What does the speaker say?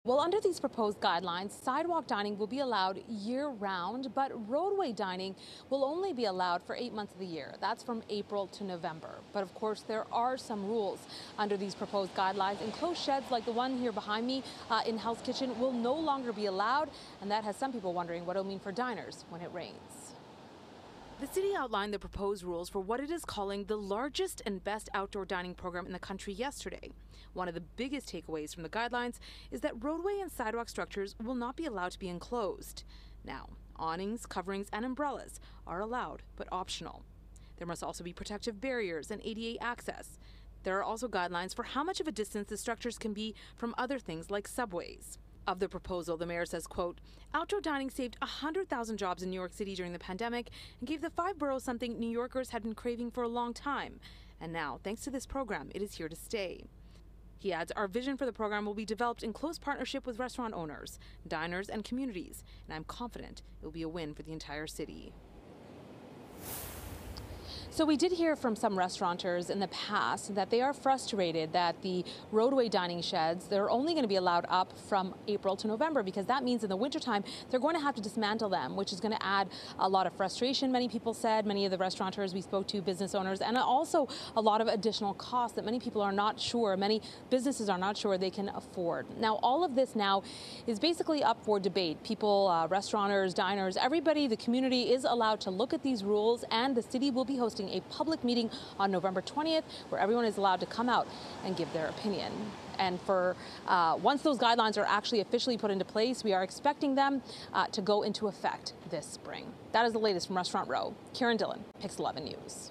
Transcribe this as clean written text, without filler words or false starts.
Well, under these proposed guidelines, sidewalk dining will be allowed year-round, but roadway dining will only be allowed for 8 months of the year. That's from April to November. But of course, there are some rules under these proposed guidelines. Enclosed sheds like the one here behind me in Hell's Kitchen will no longer be allowed, and that has some people wondering what it'll mean for diners when it rains. The city outlined the proposed rules for what it is calling the largest and best outdoor dining program in the country yesterday. One of the biggest takeaways from the guidelines is that roadway and sidewalk structures will not be allowed to be enclosed. Now, awnings, coverings, and umbrellas are allowed, but optional. There must also be protective barriers and ADA access. There are also guidelines for how much of a distance the structures can be from other things like subways. Of the proposal, the mayor says, quote, outdoor dining saved 100,000 jobs in New York City during the pandemic and gave the 5 boroughs something New Yorkers had been craving for a long time. And now, thanks to this program, it is here to stay. He adds, our vision for the program will be developed in close partnership with restaurant owners, diners, and communities, and I'm confident it will be a win for the entire city. So we did hear from some restaurateurs in the past that they are frustrated that the roadway dining sheds, they're only going to be allowed up from April to November, because that means in the wintertime they're going to have to dismantle them, which is going to add a lot of frustration, many people said, many of the restaurateurs we spoke to, business owners, and also a lot of additional costs that many people are not sure, many businesses are not sure they can afford. Now, all of this now is basically up for debate. People, restaurateurs, diners, everybody, the community is allowed to look at these rules, and the city will be hosting a public meeting on November 20th where everyone is allowed to come out and give their opinion. And for once those guidelines are actually officially put into place, we are expecting them to go into effect this spring. That is the latest from Restaurant Row. Karen Dillon, Pix 11 News.